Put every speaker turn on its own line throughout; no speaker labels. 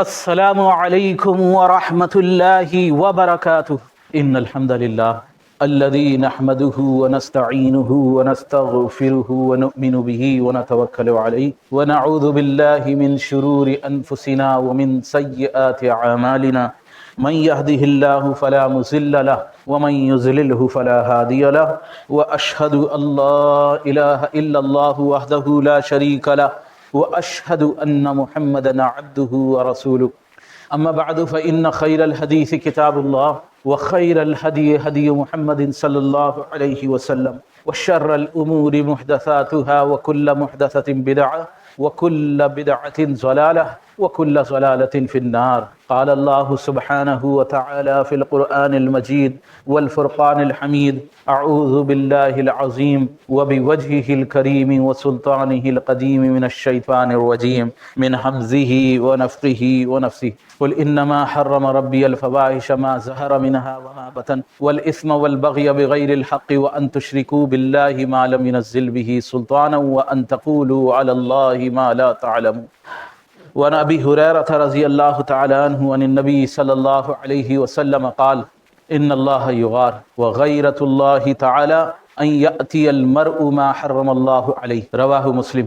السلام علیکم ورحمۃ اللہ وبرکاتہ ان الحمد للہ الذي نحمده ونستعينه ونستغفره ونؤمن به ونتوكل عليه ونعوذ بالله من شرور أنفسنا ومن سيئات أعمالنا من يهده الله فلا مضل له ومن يضلله فلا هادي له وأشهد أن لا إله إلا الله وحده لا شريك له وأشهد أن محمدا عبده ورسوله أما بعد فإن خير الحديث كتاب الله وخير الهدي هدي محمد صلى الله عليه وسلم وشر الأمور محدثاتها وكل محدثة بدعة وكل بدعة ضلالة وكل ضلالة في النار. قال الله سبحانه وتعالى في القرآن المجيد والفرقان الحميد: أعوذ بالله العظيم وبوجهه الكريم وسلطانه القديم من الشيطان الرجيم من همزه ونفخه ونفثه. قل إنما حرم ربي الفواحش ما ظهر منها وما بطن والإثم والبغي بغير الحق وأن تشركوا بالله ما لم ينزل به سلطانا وأن تقولوا على الله ما لا تعلمون. وعن ابی ہریرہ رضی اللہ تعالی عنہ عن النبی صلی اللہ علیہ وسلم قال: ان اللہ یغار وغیرۃ اللہ تعالی ان یأتی المرء ما حرم اللہ علیہ. رواہ مسلم.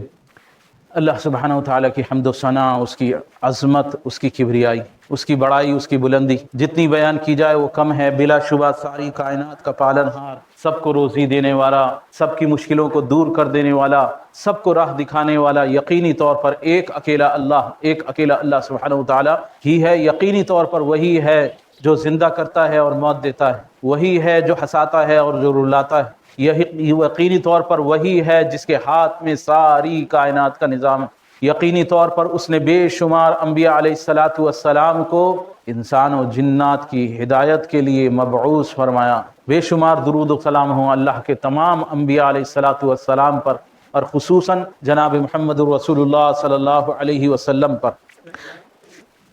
اللہ سبحانہ وتعالی کی حمد و ثنا، اس کی عظمت، اس کی کبریائی، اس کی بڑائی، اس کی بلندی جتنی بیان کی جائے وہ کم ہے. بلا شبہ ساری کائنات کا پالن ہار، سب کو روزی دینے والا، سب کی مشکلوں کو دور کر دینے والا، سب کو راہ دکھانے والا یقینی طور پر ایک اکیلا اللہ سبحانہ وتعالی ہی ہے. یقینی طور پر وہی ہے جو زندہ کرتا ہے اور موت دیتا ہے، وہی ہے جو ہنساتا ہے اور جو رلاتا ہے. یقینی طور پر وہی ہے جس کے ہاتھ میں ساری کائنات کا نظام ہے. یقینی طور پر اس نے بے شمار انبیاء علیہ الصلاۃ والسلام کو انسان و جنات کی ہدایت کے لیے مبعوث فرمایا. بے شمار درود و سلام ہوں اللہ کے تمام انبیاء علیہ الصلاۃ والسلام پر، اور خصوصاً جناب محمد رسول اللہ صلی اللہ علیہ وسلم پر.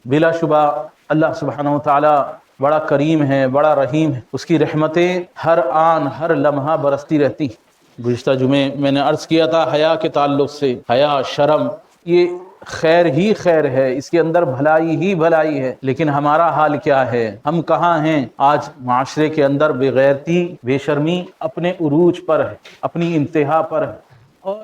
بلا شبہ اللہ سبحانہ وتعالی بڑا کریم ہے، بڑا رحیم ہے. اس کی رحمتیں ہر آن ہر لمحہ برستی رہتی. گزشتہ جمعے میں نے عرض کیا تھا حیا کے تعلق سے، حیا، شرم، یہ خیر ہی خیر ہے، اس کے اندر بھلائی ہی بھلائی ہے. لیکن ہمارا حال کیا ہے؟ ہم کہاں ہیں؟ آج معاشرے کے اندر بے غیرتی، بے شرمی اپنے عروج پر ہے، اپنی انتہا پر ہے. اور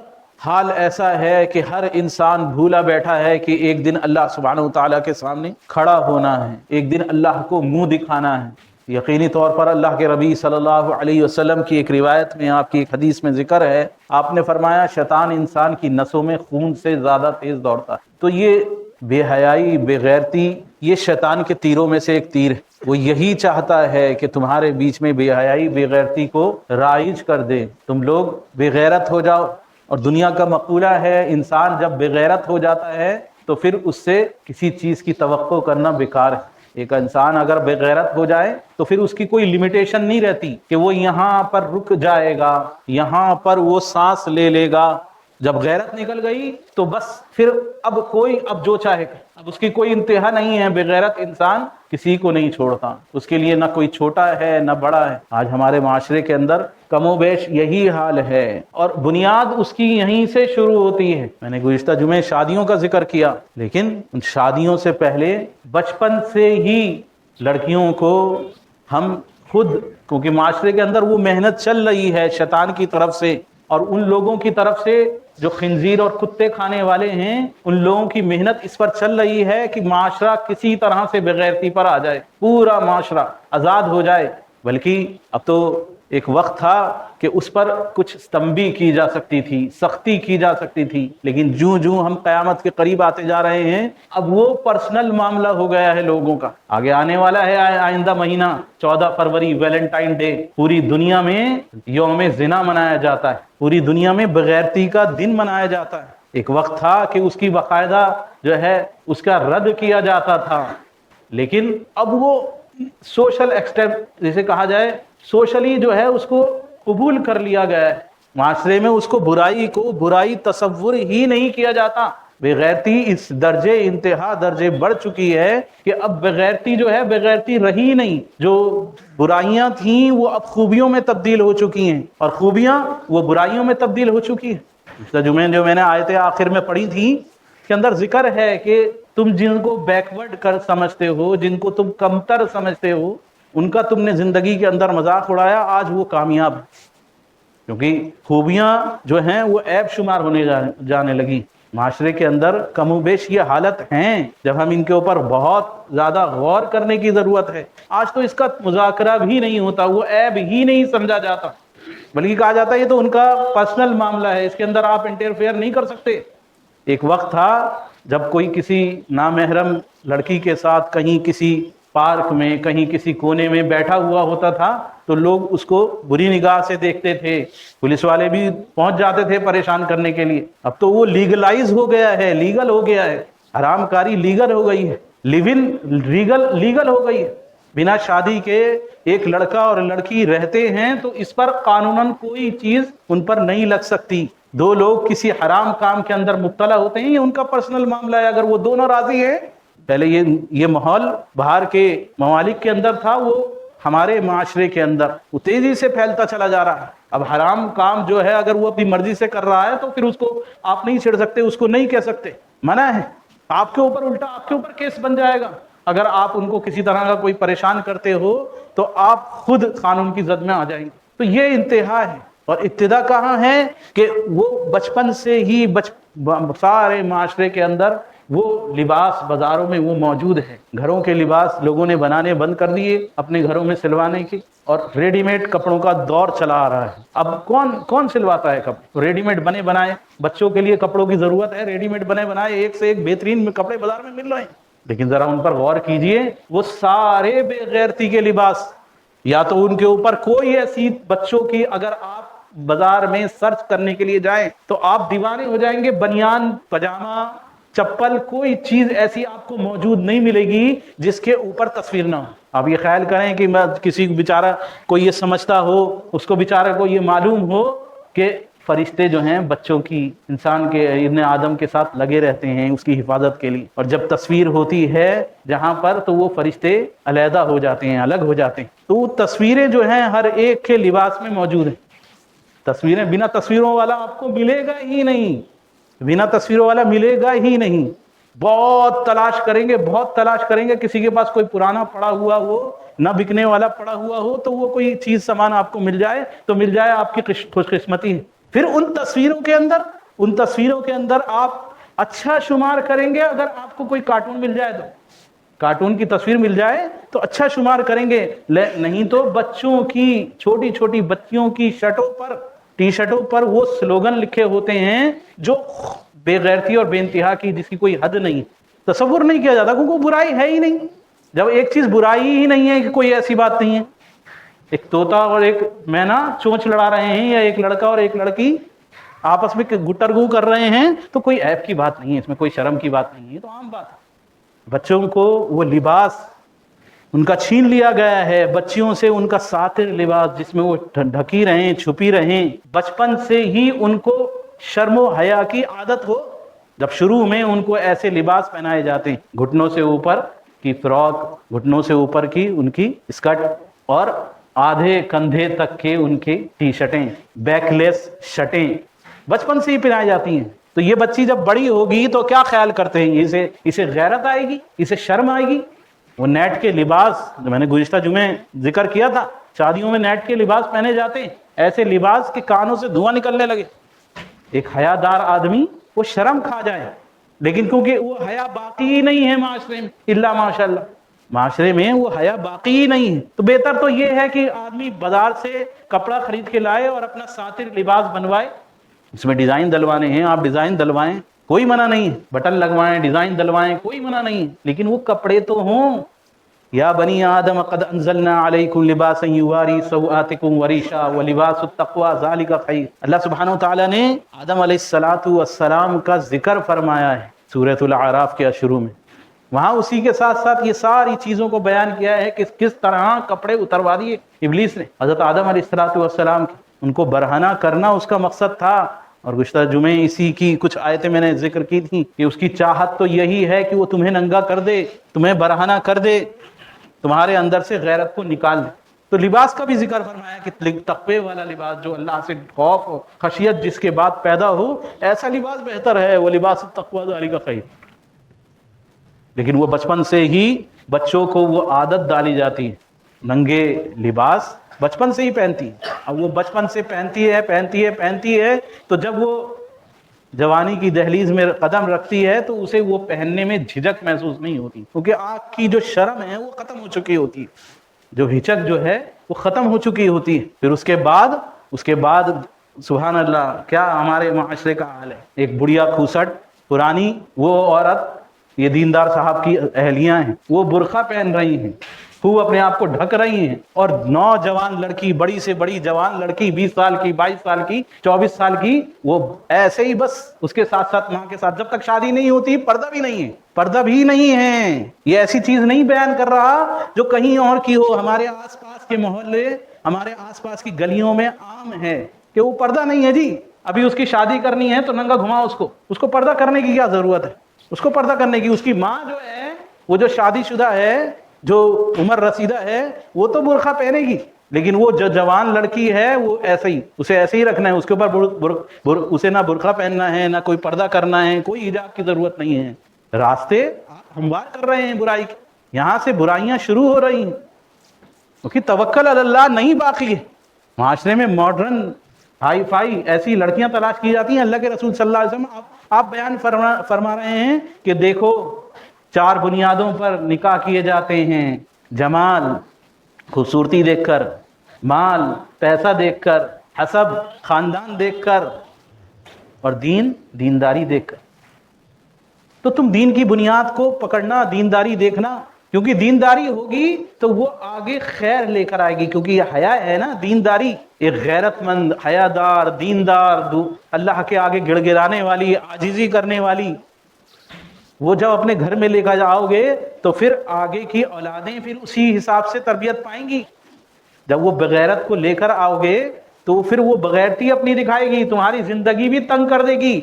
حال ایسا ہے کہ ہر انسان بھولا بیٹھا ہے کہ ایک دن اللہ سبحانہ وتعالیٰ کے سامنے کھڑا ہونا ہے، ایک دن اللہ کو منہ دکھانا ہے. یقینی طور پر اللہ کے نبی صلی اللہ علیہ وسلم کی ایک روایت میں، آپ کی ایک حدیث میں ذکر ہے، آپ نے فرمایا شیطان انسان کی نسوں میں خون سے زیادہ تیز دوڑتا ہے. تو یہ بے حیائی، بے غیرتی، یہ شیطان کے تیروں میں سے ایک تیر ہے. وہ یہی چاہتا ہے کہ تمہارے بیچ میں بے حیائی، بے غیرتی کو رائج کر دے، تم لوگ بے غیرت ہو جاؤ. اور دنیا کا مقولہ ہے انسان جب بے غیرت ہو جاتا ہے تو پھر اس سے کسی چیز کی توقع کرنا بیکار ہے. ایک انسان اگر بے غیرت ہو جائے تو پھر اس کی کوئی لمیٹیشن نہیں رہتی کہ وہ یہاں پر رک جائے گا، یہاں پر وہ سانس لے لے گا. جب غیرت نکل گئی تو بس پھر اب جو چاہے گا، اب اس کی کوئی انتہا نہیں ہے. بے غیرت انسان کسی کو نہیں چھوڑتا، اس کے لیے نہ کوئی چھوٹا ہے نہ بڑا ہے. آج ہمارے معاشرے کے اندر کم و بیش یہی حال ہے، اور بنیاد اس کی یہیں سے شروع ہوتی ہے. میں نے گزشتہ جمعے شادیوں کا ذکر کیا، لیکن ان شادیوں سے پہلے بچپن سے ہی لڑکیوں کو ہم خود، کیونکہ معاشرے کے اندر وہ محنت چل رہی ہے شیطان کی طرف سے اور ان لوگوں کی طرف سے جو خنزیر اور کتے کھانے والے ہیں، ان لوگوں کی محنت اس پر چل رہی ہے کہ معاشرہ کسی طرح سے بغیرتی پر آ جائے، پورا معاشرہ آزاد ہو جائے. بلکہ اب تو ایک وقت تھا کہ اس پر کچھ تنبیہ کی جا سکتی تھی، سختی کی جا سکتی تھی، لیکن جوں ہم قیامت کے قریب آتے جا رہے ہیں اب وہ پرسنل معاملہ ہو گیا ہے لوگوں کا. آگے آنے والا ہے آئندہ مہینہ 14 فروری، ویلنٹائن ڈے. پوری دنیا میں یوم زنا منایا جاتا ہے، پوری دنیا میں بغیرتی کا دن منایا جاتا ہے. ایک وقت تھا کہ اس کی باقاعدہ جو ہے اس کا رد کیا جاتا تھا، لیکن اب وہ سوشل ایکسٹیپ جسے کہا جائے، سوشلی جو ہے اس کو قبول کر لیا گیا ہے. معاشرے میں اس کو برائی تصور ہی نہیں کیا جاتا. بغیرتی اس درجے انتہا درجے بڑھ چکی ہے کہ اب بغیرتی جو ہے بغیرتی رہی نہیں. جو برائیاں تھیں وہ اب خوبیوں میں تبدیل ہو چکی ہیں، اور خوبیاں وہ برائیوں میں تبدیل ہو چکی ہیں. جمعے جو میں نے آیتیں آخر میں پڑھی تھی کے اندر ذکر ہے کہ تم جن کو بیکورڈ کر سمجھتے ہو، جن کو تم کمتر سمجھتے ہو، ان کا تم نے زندگی کے اندر مذاق اڑایا، آج وہ کامیاب ہے، کیونکہ خوبیاں جو ہیں وہ عیب شمار ہونے جانے لگی۔ معاشرے کے اندر کم و بیش یہ حالت ہیں جب ہم ان کے اوپر بہت زیادہ غور کرنے کی ضرورت ہے۔ آج تو اس کا مذاکرہ بھی نہیں ہوتا، وہ عیب ہی نہیں سمجھا جاتا، بلکہ کہا جاتا ہے یہ تو ان کا پرسنل معاملہ ہے، اس کے اندر آپ انٹرفیئر نہیں کر سکتے۔ ایک وقت تھا جب کوئی کسی نامحرم لڑکی کے ساتھ کہیں کسی پارک میں، کہیں کسی کونے میں بیٹھا ہوا ہوتا تھا تو لوگ اس کو بری نگاہ سے دیکھتے تھے، پولیس والے بھی پہنچ جاتے تھے پریشان کرنے کے لیے۔ اب تو وہ لیگلائز ہو گیا ہے، لیگل ہو گیا ہے، حرام کاری لیگل ہو گئی ہے، لیو ان لیگل ہو گئی ہے۔ بنا شادی کے ایک لڑکا اور لڑکی رہتے ہیں تو اس پر قانوناً کوئی چیز ان پر نہیں لگ سکتی۔ دو لوگ کسی حرام کام کے اندر مبتلا ہوتے ہیں، یہ ان کا پرسنل معاملہ ہے، اگر وہ دونوں راضی ہیں۔ پہلے یہ ماحول باہر کے ممالک کے اندر تھا، وہ ہمارے معاشرے کے اندر وہ تیزی سے پھیلتا چلا جا رہا ہے۔ اب حرام کام جو ہے اگر وہ اپنی مرضی سے کر رہا ہے تو پھر اس کو آپ نہیں چھیڑ سکتے، اس کو نہیں کہہ سکتے، منع ہے۔ آپ کے اوپر الٹا آپ کے اوپر کیس بن جائے گا اگر آپ ان کو کسی طرح کا کوئی پریشان کرتے ہو تو آپ خود قانون کی زد میں آ جائیں گے۔ تو یہ انتہا ہے، اور ابتدا کہاں ہے کہ وہ بچپن سے ہی سارے معاشرے کے اندر وہ لباس بازاروں میں وہ موجود ہے۔ گھروں کے لباس لوگوں نے بنانے بند کر دیے اپنے گھروں میں سلوانے کی، اور ریڈی میڈ کپڑوں کا دور چلا آ رہا ہے۔ اب کون سلواتا ہے کپڑے؟ ریڈی میڈ بنے بنائے، بچوں کے لیے کپڑوں کی ضرورت ہے، ریڈی میڈ بنے بنائے ایک سے ایک بہترین کپڑے بازار میں مل رہے ہیں، لیکن ذرا ان پر غور کیجئے، وہ سارے بے غیرتی کے لباس، یا تو ان کے اوپر کوئی ایسی بچوں کی، اگر آپ بازار میں سرچ کرنے کے لیے جائیں تو آپ دیوانے ہو جائیں گے، بنیان، پاجامہ، چپل، کوئی چیز ایسی آپ کو موجود نہیں ملے گی جس کے اوپر تصویر نہ ہو۔ آپ یہ خیال کریں کہ کسی بیچارہ کو یہ سمجھتا ہو، اس کو بیچارہ کو یہ معلوم ہو کہ فرشتے جو ہیں بچوں کی، انسان کے، ابن آدم کے ساتھ لگے رہتے ہیں اس کی حفاظت کے لیے، اور جب تصویر ہوتی ہے جہاں پر تو وہ فرشتے علیحدہ ہو جاتے ہیں، الگ ہو جاتے ہیں۔ تو وہ تصویریں جو ہیں ہر ایک کے لباس میں موجود ہیں۔ تصویریں بنا تصویروں والا آپ کو ملے گا ہی نہیں، بنا تصویروں والا ملے گا ہی نہیں۔ بہت تلاش کریں گے، بہت تلاش کریں گے، کسی کے پاس کوئی پرانا پڑا ہوا ہو، نہ بکنے والا پڑا ہوا ہو، تو وہ کوئی چیز سامان آپ کو مل جائے تو مل جائے، آپ کی خوش قسمتی ہے۔ پھر ان تصویروں کے اندر آپ اچھا شمار کریں گے، اگر آپ کو کوئی کارٹون مل جائے تو، کارٹون کی تصویر مل جائے تو اچھا شمار کریں گے، نہیں تو بچوں کی، چھوٹی چھوٹی بچیوں کی شرٹوں پر، ٹی شرٹوں پر وہ سلوگن لکھے ہوتے ہیں جو بے غیرتی اور بے انتہا کی، جس کی کوئی حد نہیں، تصور نہیں کیا جاتا، کیونکہ برائی ہے ہی نہیں۔ جب ایک چیز برائی ہی نہیں ہے کہ کوئی ایسی بات نہیں ہے، ایک طوطا اور ایک مینا چونچ لڑا رہے ہیں، یا ایک لڑکا اور ایک لڑکی آپس میں گٹرگو کر رہے ہیں، تو کوئی عیب کی بات نہیں ہے، اس میں کوئی شرم کی بات نہیں ہے، تو عام بات ہے۔ بچوں کو وہ لباس ان کا چھین لیا گیا ہے، بچیوں سے ان کا ساتر لباس جس میں وہ ڈھکی رہیں، چھپی رہیں، بچپن سے ہی ان کو شرم و حیا کی عادت ہو، جب شروع میں ان کو ایسے لباس پہنائے جاتے ہیں، گھٹنوں سے اوپر کی فراک، گھٹنوں سے اوپر کی ان کی اسکرٹ، اور آدھے کندھے تک کے ان کی ٹی شرٹیں، بیک لیس شرٹیں بچپن سے ہی پہنائی جاتی ہیں۔ تو یہ بچی جب بڑی ہوگی تو کیا خیال کرتے ہیں، اسے غیرت آئے گی، اسے شرم آئے گی؟ وہ نیٹ کے لباس جو میں نے گزشتہ جمعے ذکر کیا تھا، شادیوں میں نیٹ کے لباس پہنے جاتے ہیں، ایسے لباس کے کانوں سے دھواں نکلنے لگے۔ ایک حیادار آدمی وہ شرم کھا جائے، لیکن کیونکہ وہ حیا باقی ہی نہیں ہے معاشرے میں، الا ماشاء اللہ، معاشرے میں وہ حیا باقی ہی نہیں ہے، تو بہتر تو یہ ہے کہ آدمی بازار سے کپڑا خرید کے لائے اور اپنا ساتر لباس بنوائے۔ اس میں ڈیزائن دلوانے ہیں، آپ ڈیزائن دلوائیں، کوئی منع نہیں ہے، بٹن لگوائیں، ڈیزائن دلوائیں، کوئی منع نہیں ہے، لیکن وہ کپڑے تو ہوں۔ یا بنی آدم قد انزلنا علیکم لباسا یواری سوآتکم وریشا ولباس التقوی ذالک خیر۔ اللہ سبحانہ وتعالی نے آدم علیہ السلام کا ذکر فرمایا ہے سورۃ الاعراف کے شروع میں، وہاں اسی کے ساتھ ساتھ یہ ساری چیزوں کو بیان کیا ہے کہ کس طرح کپڑے اتروا دیے ابلیس نے حضرت آدم علیہ السلام کی، ان کو برہنہ کرنا اس کا مقصد تھا۔ اور گزشتہ جمعے اسی کی کچھ آیتیں میں نے ذکر کی تھیں کہ اس کی چاہت تو یہی ہے کہ وہ تمہیں ننگا کر دے، تمہیں برہنہ کر دے، تمہارے اندر سے غیرت کو نکال دے۔ تو لباس کا بھی ذکر فرمایا کہ تقوی والا لباس، جو اللہ سے خوف و خشیت جس کے بعد پیدا ہو، ایسا لباس بہتر ہے، وہ لباس التقوی ذالک خیر۔ لیکن وہ بچپن سے ہی بچوں کو وہ عادت ڈالی جاتی ہے، ننگے لباس بچپن سے ہی پہنتی ہے۔ اب وہ بچپن سے پہنتی ہے تو جب وہ جوانی کی دہلیز میں قدم رکھتی ہے تو اسے وہ پہننے میں جھجک محسوس نہیں ہوتی، کیونکہ آنکھ کی جو شرم ہے وہ ختم ہو چکی ہوتی ہے، جو ہچک جو ہے وہ ختم ہو چکی ہوتی ہے۔ پھر اس کے بعد سبحان اللہ کیا ہمارے معاشرے کا حال ہے، ایک بڑھیا کھوسٹ پرانی وہ عورت، یہ دیندار صاحب کی اہلیاں ہیں، وہ برقع پہن رہی ہیں، خوب اپنے آپ کو ڈھک رہی ہیں، اور نوجوان لڑکی، بڑی سے بڑی جوان لڑکی، 20 سال کی، 22 سال کی، 24 سال کی، وہ ایسے ہی بس اس کے ساتھ ساتھ ماں کے ساتھ، جب تک شادی نہیں ہوتی پردہ بھی نہیں ہے۔ یہ ایسی چیز نہیں بیان کر رہا جو کہیں اور کی ہو، ہمارے آس پاس کے محلے، ہمارے آس پاس کی گلیوں میں عام ہے کہ وہ پردہ نہیں ہے جی، ابھی اس کی شادی کرنی ہے تو ننگا گھماؤ اس کو پردہ کرنے کی کیا ضرورت ہے؟ اس کو پردہ کرنے کی، اس کی ماں جو ہے وہ جو شادی شدہ ہے، جو عمر رسیدہ ہے، وہ تو برقع پہنے گی، لیکن وہ جو جوان لڑکی ہے وہ اسے ایسے ہی رکھنا ہے، اس کے اوپر اسے نہ برقع پہننا ہے، نہ کوئی پردہ کرنا ہے، کوئی حجاب کی ضرورت نہیں ہے۔ راستے آپ ہموار کر رہے ہیں برائی کے، یہاں سے برائیاں شروع ہو رہی ہیں، کیونکہ توکل علی اللہ نہیں باقی ہے۔ معاشرے میں ماڈرن ہائی فائی ایسی لڑکیاں تلاش کی جاتی ہیں۔ اللہ کے رسول صلی اللہ علیہ وسلم آپ بیان فرما رہے ہیں کہ دیکھو 4 بنیادوں پر نکاح کیے جاتے ہیں، جمال خوبصورتی دیکھ کر، مال پیسہ دیکھ کر، حسب خاندان دیکھ کر، اور دینداری دیکھ کر۔ تو تم دین کی بنیاد کو پکڑنا، دینداری دیکھنا، کیونکہ دینداری ہوگی تو وہ آگے خیر لے کر آئے گی، کیونکہ یہ حیا ہے نا، دینداری ایک غیرت مند، حیادار، دیندار، اللہ کے آگے گڑ گڑانے والی، عاجزی کرنے والی، وہ جب اپنے گھر میں لے کر جاؤ گے تو پھر آگے کی اولادیں پھر اسی حساب سے تربیت پائیں گی۔ جب وہ بغیرت کو لے کر آؤ گے تو پھر وہ بغیرتی اپنی دکھائے گی، تمہاری زندگی بھی تنگ کر دے گی۔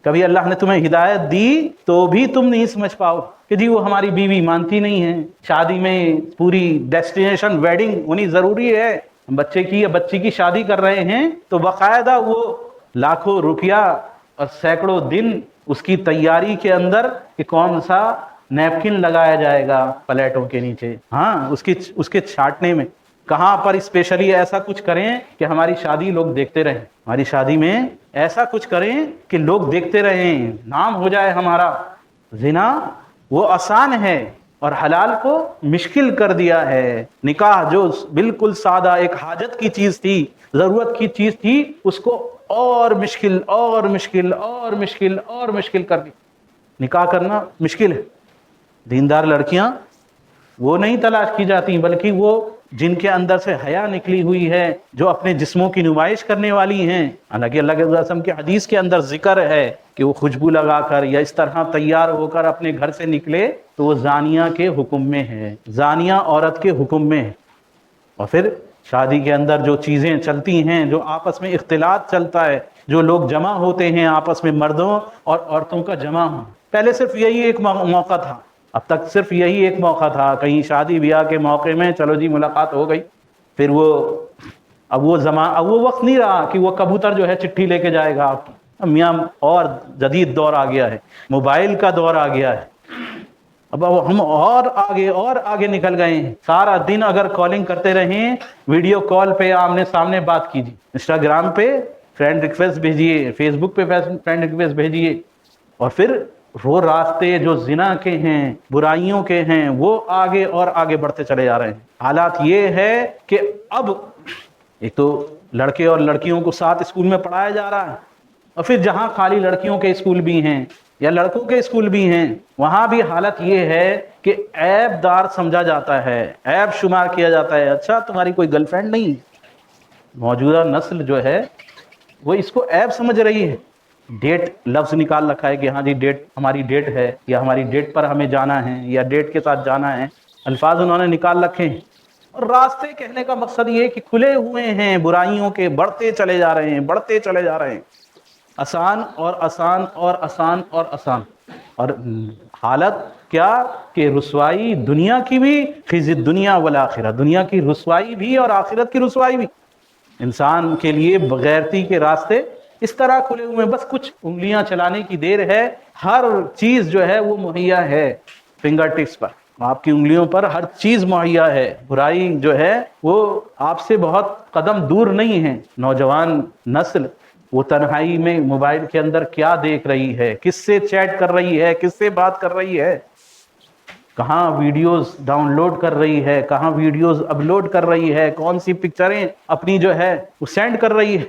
کبھی اللہ نے تمہیں ہدایت دی تو بھی تم نہیں سمجھ پاؤ کہ جی وہ ہماری بیوی مانتی نہیں ہے، شادی میں پوری ڈیسٹینیشن ویڈنگ ہونی ضروری ہے، بچے کی یا بچی کی شادی کر رہے ہیں تو باقاعدہ وہ لاکھوں روپیہ اور سینکڑوں دن اس کی تیاری کے اندر کہ کون سا نیپکن لگایا جائے گا پلیٹوں کے نیچے، ہاں اس کے چھانٹنے میں، کہاں پر اسپیشلی ایسا کچھ کریں کہ ہماری شادی لوگ دیکھتے رہیں، ہماری شادی میں ایسا کچھ کریں کہ لوگ دیکھتے رہیں، نام ہو جائے ہمارا۔ زنا وہ آسان ہے اور حلال کو مشکل کر دیا ہے۔ نکاح جو بالکل سادہ ایک حاجت کی چیز تھی، ضرورت کی چیز تھی، اس کو اور مشکل اور مشکل اور مشکل اور مشکل کر دی۔ نکاح کرنا مشکل ہے۔ دیندار لڑکیاں وہ نہیں تلاش کی جاتی، بلکہ وہ جن کے اندر سے حیا نکلی ہوئی ہے، جو اپنے جسموں کی نمائش کرنے والی ہیں۔ حالانکہ اللہ کے رسول کے حدیث کے اندر ذکر ہے کہ وہ خوشبو لگا کر یا اس طرح تیار ہو کر اپنے گھر سے نکلے تو وہ زانیہ کے حکم میں ہے، زانیہ عورت کے حکم میں ہے۔ اور پھر شادی کے اندر جو چیزیں چلتی ہیں، جو آپس میں اختلاط چلتا ہے، جو لوگ جمع ہوتے ہیں آپس میں، مردوں اور عورتوں کا جمع ہونا، پہلے صرف یہی ایک موقع تھا، اب تک صرف یہی ایک موقع تھا، کہیں شادی بیاہ کے موقع میں چلو جی ملاقات ہو گئی، پھر اب وہ وقت نہیں رہا کہ وہ کبوتر جو ہے چٹھی لے کے جائے گا آپ کی۔ میاں اور جدید دور آ گیا ہے، موبائل کا دور آ گیا ہے، اب ہم اور آگے نکل گئے ہیں۔ سارا دن اگر کالنگ کرتے رہیں، ویڈیو کال پہ آمنے سامنے بات کیجیے، انسٹاگرام پہ فرینڈ ریکویسٹ بھیجیے، فیس بک پہ فرینڈ ریکویسٹ بھیجیے، اور پھر وہ راستے جو زنا کے ہیں، برائیوں کے ہیں، وہ آگے اور آگے بڑھتے چلے جا رہے ہیں۔ حالات یہ ہے کہ اب ایک تو لڑکے اور لڑکیوں کو ساتھ اسکول میں پڑھایا جا رہا ہے، اور پھر جہاں خالی لڑکیوں کے اسکول بھی ہیں یا لڑکوں کے اسکول بھی ہیں، وہاں بھی حالت یہ ہے کہ عیب دار سمجھا جاتا ہے، عیب شمار کیا جاتا ہے۔ اچھا تمہاری کوئی گرل فرینڈ نہیں؟ موجودہ نسل جو ہے وہ اس کو عیب سمجھ رہی ہے۔ ڈیٹ لفظ نکال رکھا ہے کہ ہاں جی ڈیٹ، ہماری ڈیٹ ہے، یا ہماری ڈیٹ پر ہمیں جانا ہے، یا ڈیٹ کے ساتھ جانا ہے، الفاظ انہوں نے نکال رکھے ہیں۔ اور راستے کہنے کا مقصد یہ کہ کھلے ہوئے ہیں برائیوں کے، بڑھتے چلے جا رہے ہیں، آسان اور آسان اور آسان اور آسان، اور حالت کیا کہ رسوائی دنیا کی بھی، خزی الدنیا والآخرہ، دنیا کی رسوائی بھی اور آخرت کی رسوائی بھی۔ انسان کے لیے بغیرتی کے راستے اس طرح کھلے ہوئے ہیں، بس کچھ انگلیاں چلانے کی دیر ہے، ہر چیز جو ہے وہ مہیا ہے فنگر ٹپس پر، آپ کی انگلیوں پر ہر چیز مہیا ہے۔ برائی جو ہے وہ آپ سے بہت قدم دور نہیں ہے۔ نوجوان نسل وہ تنہائی میں موبائل کے اندر کیا دیکھ رہی ہے، کس سے چیٹ کر رہی ہے، کس سے بات کر رہی ہے، کہاں ویڈیوز ڈاؤن لوڈ کر رہی ہے، کہاں ویڈیوز اپلوڈ کر رہی ہے، کون سی پکچریں اپنی جو ہے وہ سینڈ کر رہی ہے۔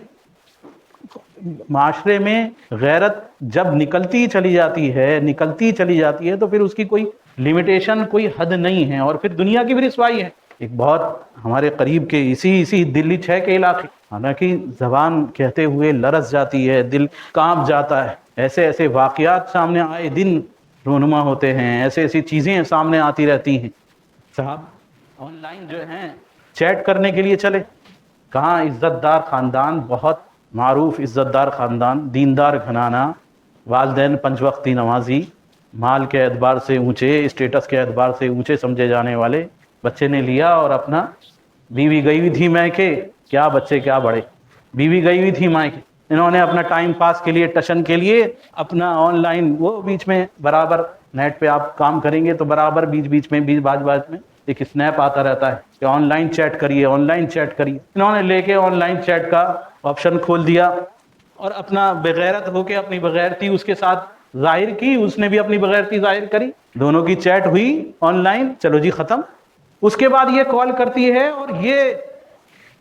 معاشرے میں غیرت جب نکلتی چلی جاتی ہے تو پھر اس کی کوئی لمیٹیشن، کوئی حد نہیں ہے، اور پھر دنیا کی بھی رسوائی ہے۔ ایک بہت ہمارے قریب کے اسی دلی 6 کے علاقے، حالانکہ زبان کہتے ہوئے لرز جاتی ہے، دل کانپ جاتا ہے، ایسے واقعات سامنے آئے دن رونما ہوتے ہیں، ایسی چیزیں سامنے آتی رہتی ہیں۔ صاحب آن لائن جو ہیں چیٹ کرنے کے لیے چلے، کہاں عزت دار خاندان، بہت معروف عزت دار خاندان، دیندار گھرانہ، والدین 5 وقتی نمازی، مال کے اعتبار سے اونچے، اسٹیٹس کے اعتبار سے اونچے سمجھے جانے والے، بچے نے لیا اور اپنا، بیوی گئی ہوئی تھی میکے، کیا بچے کیا بڑے، بیوی گئی ہوئی تھی میکے، انہوں نے اپنا ٹائم پاس کے لیے، ٹشن کے لیے اپنا آن لائن، وہ بیچ میں برابر نیٹ پہ آپ کام کریں گے تو برابر بیچ میں ایک سنیپ آتا رہتا ہے کہ آن لائن چیٹ کریے، آن لائن چیٹ کریے۔ انہوں نے لے کے آن لائن چیٹ کا آپشن کھول دیا اور اپنا بغیرت ہو کے اپنی بغیرتی اس کے ساتھ ظاہر کی، اس نے بھی اپنی بغیرتی ظاہر کری، دونوں کی چیٹ ہوئی آن لائن، چلو جی ختم۔ اس کے بعد یہ کال کرتی ہے اور یہ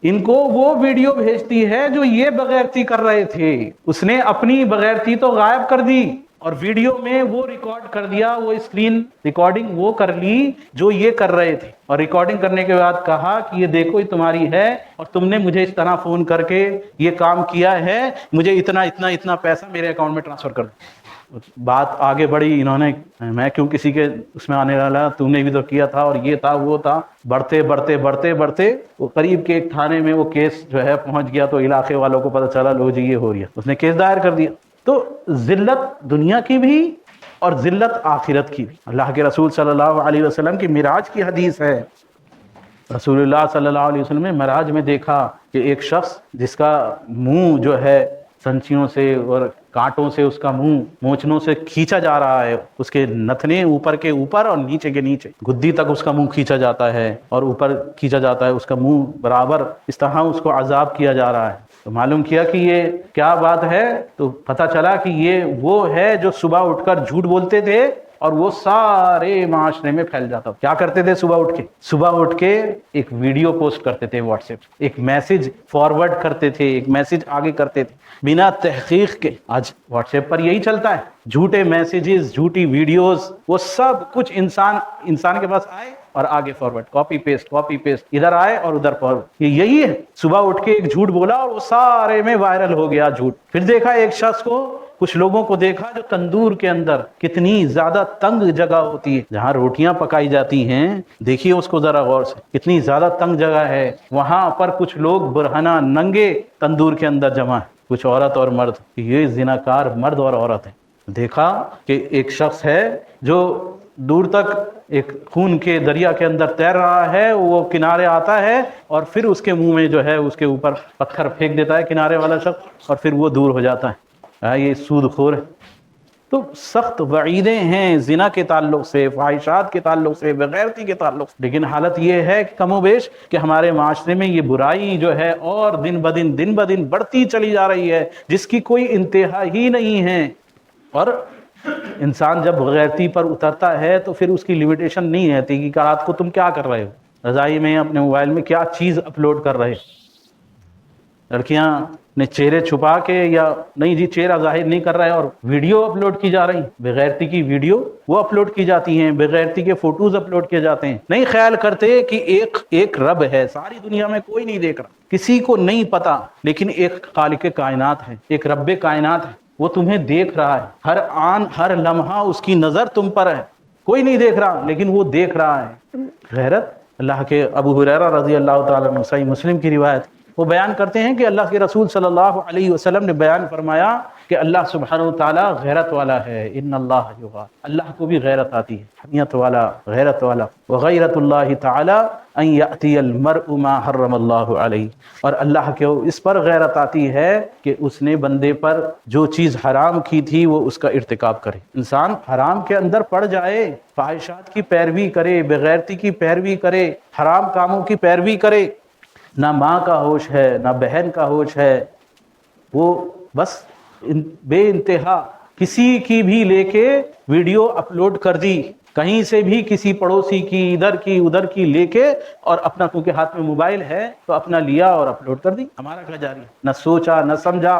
ان کو وہ ویڈیو بھیجتی ہے جو یہ بغیرتی کر رہے تھے، اس نے اپنی بغیرتی تو غائب کر دی اور ویڈیو میں وہ ریکارڈ کر دیا، وہ اسکرین ریکارڈنگ وہ کر لی جو یہ کر رہے تھے، اور ریکارڈنگ کرنے کے بعد کہا کہ یہ دیکھو یہ تمہاری ہے اور تم نے مجھے اس طرح فون کر کے یہ کام کیا ہے، مجھے اتنا پیسہ میرے اکاؤنٹ میں ٹرانسفر کر دو۔ بات آگے بڑھی، انہوں نے، میں کیوں کسی کے اس میں آنے والا، تم نے بھی تو کیا تھا اور یہ تھا وہ تھا، بڑھتے وہ قریب کے ایک تھانے میں وہ کیس جو ہے پہنچ گیا، تو علاقے والوں کو پتہ چلا، لو جی یہ ہو رہا، اس نے کیس دائر کر دیا۔ تو ذلت دنیا کی بھی اور ذلت آخرت کی بھی۔ اللہ کے رسول صلی اللہ علیہ وسلم کی معراج کی حدیث ہے، رسول اللہ صلی اللہ علیہ وسلم نے معراج میں دیکھا کہ ایک شخص جس کا منہ جو ہے سنچیوں سے اور کانٹوں سے، اس کا منہ مونچھنوں سے کھینچا جا رہا ہے، اس کے نتنے اوپر کے اوپر اور نیچے کے نیچے گدی تک اس کا منہ کھینچا جاتا ہے اور اوپر کھینچا جاتا ہے، اس کا منہ برابر، اس طرح اس کو عذاب کیا جا رہا ہے۔ تو معلوم کیا کہ یہ کیا بات ہے، تو پتہ چلا کہ یہ وہ ہے جو صبح اٹھ کر جھوٹ بولتے تھے اور وہ سارے معاشرے میں پھیل جاتا۔ کیا کرتے تھے؟ صبح اٹھ کے ایک ویڈیو پوسٹ کرتے تھے واٹس ایپ، ایک میسج فارورڈ کرتے تھے، ایک میسج آگے کرتے تھے بنا تحقیق کے۔ آج واٹس ایپ پر یہی چلتا ہے، جھوٹے میسیجز، جھوٹی ویڈیوز، وہ سب کچھ انسان کے پاس آئے اور آگے فارورڈ، کاپی پیسٹ، ادھر آئے اور ادھر فارورڈ، یہی ہے۔ صبح اٹھ کے ایک جھوٹ بولا اور وہ سارے میں وائرل ہو گیا جھوٹ۔ پھر دیکھا ایک شخص کو، کچھ لوگوں کو دیکھا جو تندور کے اندر، کتنی زیادہ تنگ جگہ ہوتی ہے جہاں روٹیاں پکائی جاتی ہیں، دیکھیے اس کو ذرا غور سے، کتنی زیادہ تنگ جگہ ہے، وہاں پر کچھ لوگ برہنہ ننگے تندور کے اندر جمع ہیں، کچھ عورت اور مرد، یہ زناکار مرد اور عورت ہیں۔ دیکھا کہ ایک شخص ہے جو دور تک ایک خون کے دریا کے اندر تیر رہا ہے، وہ کنارے آتا ہے اور پھر اس کے منہ میں جو ہے اس کے اوپر پتھر پھینک دیتا ہے کنارے والا شخص، اور پھر وہ دور ہو جاتا ہے۔ یہ سود خور ہے۔ تو سخت وعیدیں ہیں زنا کے تعلق سے، فحاشات کے تعلق سے، بغیرتی کے تعلق سے، لیکن حالت یہ ہے کہ کم و بیش کہ ہمارے معاشرے میں یہ برائی جو ہے اور دن بدن بڑھتی چلی جا رہی ہے، جس کی کوئی انتہا ہی نہیں ہے۔ اور انسان جب بغیرتی پر اترتا ہے تو پھر اس کی لمیٹیشن نہیں رہتی کہ رات کو تم کیا کر رہے ہو، رضائی میں اپنے موبائل میں کیا چیز اپلوڈ کر رہے۔ لڑکیاں نے چہرے چھپا کے، یا نہیں جی چہرہ ظاہر نہیں کر رہا ہے، اور ویڈیو اپلوڈ کی جا رہی ہیں، بغیرتی کی ویڈیو وہ اپلوڈ کی جاتی ہیں، بغیرتی کے فوٹوز اپلوڈ کیے جاتے ہیں۔ نہیں خیال کرتے کہ ایک رب ہے، ساری دنیا میں کوئی نہیں دیکھ رہا، کسی کو نہیں پتا، لیکن ایک خالق کائنات ہے، ایک رب کائنات ہے، وہ تمہیں دیکھ رہا ہے، ہر آن ہر لمحہ اس کی نظر تم پر ہے، کوئی نہیں دیکھ رہا لیکن وہ دیکھ رہا ہے۔ غیرت، اللہ کے ابو ہریرہ رضی اللہ تعالیٰ عنہ، صحیح مسلم کی روایت، وہ بیان کرتے ہیں کہ اللہ کے رسول صلی اللہ علیہ وسلم نے بیان فرمایا کہ اللہ سبحانہ و تعالیٰ غیرت والا ہے، ان اللہ یغار، اللہ کو بھی غیرت آتی ہے، حمیت والا، غیرت والا۔ وغیرت اللہ تعالیٰ ان یأتی المرء ما حرم اللہ علیہ، اور اللہ کے اس پر غیرت آتی ہے کہ اس نے بندے پر جو چیز حرام کی تھی وہ اس کا ارتکاب کرے۔ انسان حرام کے اندر پڑ جائے، فاحشات کی پیروی کرے، بغیرتی کی پیروی کرے، حرام کاموں کی پیروی کرے، نہ ماں کا ہوش ہے نہ بہن کا ہوش ہے، وہ بس بے انتہا کسی کی بھی لے کے ویڈیو اپلوڈ کر دی، کہیں سے بھی کسی پڑوسی کی ادھر کی ادھر کی لے کے، اور اپنا کیونکہ ہاتھ میں موبائل ہے تو اپنا لیا اور اپلوڈ کر دی۔ ہمارا کیا جاری ہے، نہ سوچا نہ سمجھا،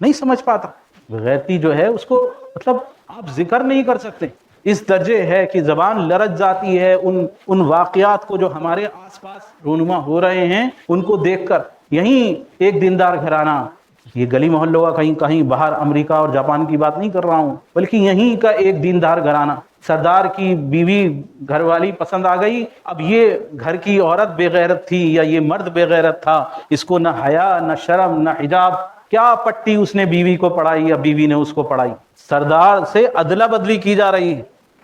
نہیں سمجھ پاتا۔ بغیرتی جو ہے اس کو مطلب آپ ذکر نہیں کر سکتے، اس درجے ہے کہ زبان لرز جاتی ہے ان واقعات کو جو ہمارے آس پاس رونما ہو رہے ہیں ان کو دیکھ کر۔ یہیں ایک دیندار گھرانہ، یہ گلی محلوں کا کہیں باہر امریکہ اور جاپان کی بات نہیں کر رہا ہوں، بلکہ یہیں کا ایک دیندار گھرانہ، سردار کی بیوی گھر والی پسند آ گئی، اب یہ گھر کی عورت بے غیرت تھی یا یہ مرد بے غیرت تھا، اس کو نہ حیا نہ شرم نہ حجاب، کیا پٹی اس نے بیوی کو پڑھائی یا بیوی نے اس کو پڑھائی، سردار سے ادلا بدلی کی جا رہی ہے۔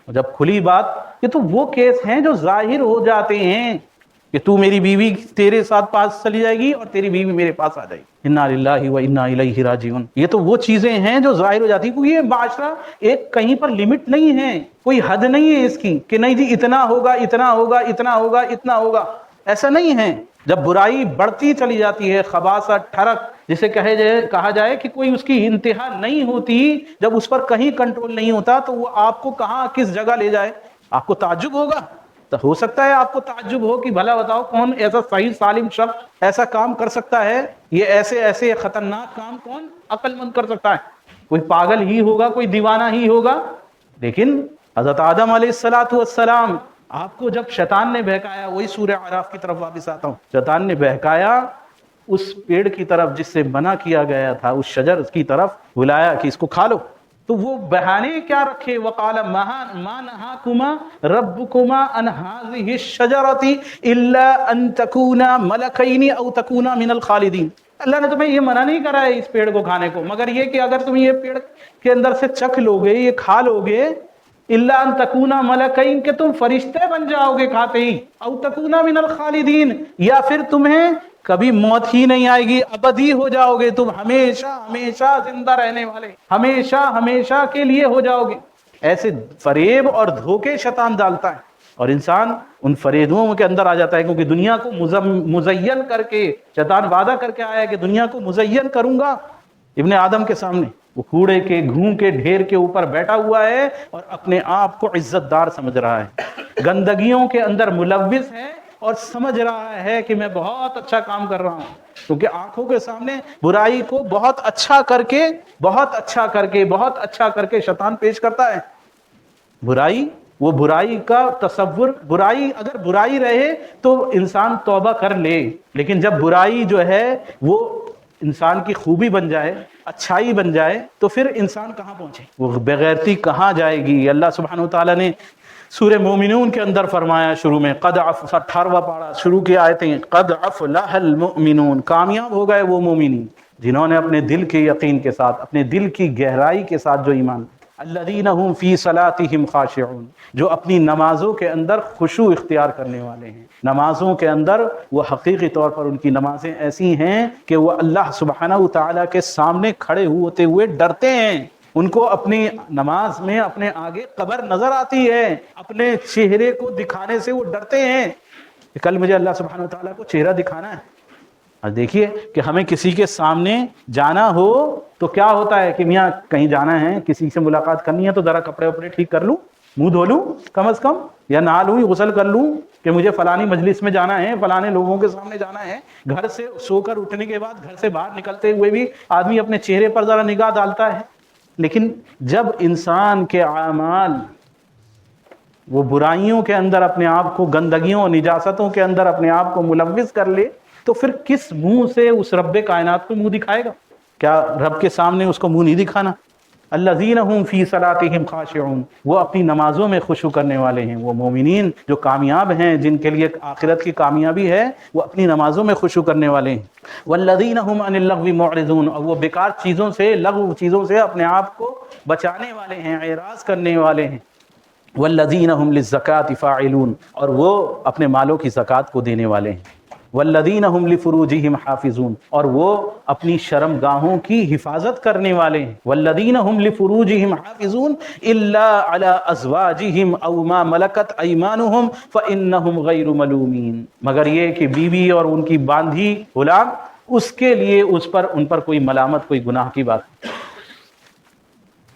جب کھلی بات، یہ تو وہ کیس ہیں جو ظاہر ہو جاتے ہیں کہ تو میری بیوی تیرے ساتھ پاس چلی جائے گی اور تیری بیوی میرے پاس آ جائے گی، انا للہ و انا الیہ راجعون۔ یہ تو وہ چیزیں ہیں جو ظاہر ہو جاتی ہیں، کیونکہ یہ معاشرہ ایک کہیں پر لمٹ نہیں ہے، کوئی حد نہیں ہے اس کی کہ نہیں جی اتنا ہوگا اتنا ہوگا اتنا ہوگا اتنا ہوگا، ایسا نہیں ہے۔ جب برائی بڑھتی چلی جاتی ہے، خباثت، ٹھڑک جسے کہا جائے کہ کوئی اس کی انتہا نہیں ہوتی، جب اس پر کہیں کنٹرول نہیں ہوتا تو وہ آپ کو کہاں کس جگہ لے جائے، آپ کو تعجب ہوگا۔ تو ہو سکتا ہے آپ کو تعجب ہو کہ بھلا بتاؤ کون ایسا صحیح سالم شخص ایسا کام کر سکتا ہے، یہ ایسے خطرناک کام کون عقل مند کر سکتا ہے؟ کوئی پاگل ہی ہوگا، کوئی دیوانہ ہی ہوگا۔ لیکن حضرت آدم علیہ السلام، آپ کو جب شیطان نے بہکایا، وہی سورہ اعراف کی طرف واپس آتا ہوں، شیطان نے بہکایا اس پیڑ کی طرف جس سے منع کیا گیا تھا، اس شجر کی طرف بلایا کہ اس کو کھا لو، تو وہ بہانے کیا رکھے، وقال ما نہاکما ربکما عن هذه الشجرة الا ان تکونا ملکین او تکونا من الخالدین۔ اللہ نے تمہیں یہ منع نہیں کرا ہے اس پیڑ کو کھانے کو، مگر یہ کہ اگر تم یہ پیڑ کے اندر سے چکھ لوگے، یہ کھا لوگے، الا ان تکونا ملکین، کہ تم فرشتے بن جاؤ گے کھاتے ہی، او تکونا من الخالدین، یا پھر تمہیں کبھی موت ہی نہیں آئے گی، ابدی ہو جاؤ گے تم، ہمیشہ ہمیشہ زندہ رہنے والے، ہمیشہ ہمیشہ کے لیے ہو جاؤ گے۔ ایسے فریب اور دھوکے شیطان ڈالتا ہے، اور انسان ان فریبوں کے اندر آ جاتا ہے، کیونکہ دنیا کو مزین کر کے شیطان وعدہ کر کے آیا ہے کہ دنیا کو مزین کروں گا ابن آدم کے سامنے۔ وہ کوڑے کے گھوں کے ڈھیر کے اوپر بیٹھا ہوا ہے اور اپنے آپ کو عزت دار سمجھ رہا ہے، گندگیوں کے اندر ملوث ہے اور سمجھ رہا ہے کہ میں بہت اچھا کام کر رہا ہوں، کیونکہ آنکھوں کے سامنے برائی کو بہت اچھا کر کے بہت اچھا کر کے بہت اچھا کر کے شیطان پیش کرتا ہے۔ برائی، وہ برائی کا تصور، برائی اگر برائی رہے تو انسان توبہ کر لے، لیکن جب برائی جو ہے وہ انسان کی خوبی بن جائے، اچھائی بن جائے، تو پھر انسان کہاں پہنچے، وہ بغیرتی کہاں جائے گی۔ اللہ سبحانہ وتعالیٰ نے سورہ مومنون کے اندر فرمایا، شروع میں قد 18واں پارہ شروع کی آیتیں، قد افلح المؤمنون، کامیاب ہو گئے وہ مومنین جنہوں نے اپنے دل کے یقین کے ساتھ، اپنے دل کی گہرائی کے ساتھ جو ایمان، الذین هم فی صلاتہم خاشعون، جو اپنی نمازوں کے اندر خشوع اختیار کرنے والے ہیں۔ نمازوں کے اندر وہ حقیقی طور پر ان کی نمازیں ایسی ہیں کہ وہ اللہ سبحانہ وتعالیٰ کے سامنے کھڑے ہوتے ہوئے ڈرتے ہیں، ان کو اپنی نماز میں اپنے آگے قبر نظر آتی ہے، اپنے چہرے کو دکھانے سے وہ ڈرتے ہیں کہ کل مجھے اللہ سبحانہ وتعالیٰ کو چہرہ دکھانا ہے۔ اور دیکھیے کہ ہمیں کسی کے سامنے جانا ہو تو کیا ہوتا ہے کہ میاں کہیں جانا ہے، کسی سے ملاقات کرنی ہے تو ذرا کپڑے وپڑے ٹھیک کر لوں، منہ دھو لوں کم از کم، یا نہا لوں، غسل کر لوں کہ مجھے فلانی مجلس میں جانا ہے، فلانے لوگوں کے سامنے جانا ہے۔ گھر سے سو کر اٹھنے کے بعد گھر سے باہر نکلتے ہوئے بھی آدمی اپنے چہرے پر ذرا نگاہ ڈالتا ہے۔ لیکن جب انسان کے اعمال وہ برائیوں کے اندر اپنے آپ کو، گندگیوں اور نجاستوں کے اندر اپنے آپ کو ملوث کر لے، تو پھر کس منہ سے اس رب کائنات کو منہ دکھائے گا؟ کیا رب کے سامنے اس کو منہ نہیں دکھانا؟ الذین هم فی صلاتہم خاشعون، وہ اپنی نمازوں میں خشوع کرنے والے ہیں۔ وہ مومنین جو کامیاب ہیں، جن کے لیے آخرت کی کامیابی ہے، وہ اپنی نمازوں میں خشوع کرنے والے ہیں۔ والذین هم عن اللغو معرضون، اور وہ بیکار چیزوں سے، لغو چیزوں سے اپنے آپ کو بچانے والے ہیں، اعراض کرنے والے ہیں۔ والذین هم للزکاة فاعلون، اور وہ اپنے مالوں کی زکوٰۃ کو دینے والے ہیں۔ والذین هم لفروجہم حافظون، اور وہ اپنی شرم گاہوں کی حفاظت کرنے والے ہیں۔ والذین هم لفروجہم حافظون الا علی ازواجہم او ما ملکت ایمانہم فانہم غیر ملومین، مگر یہ کہ بیوی اور ان کی باندھی غلام، اس کے لیے ان پر کوئی ملامت، کوئی گناہ کی بات نہیں۔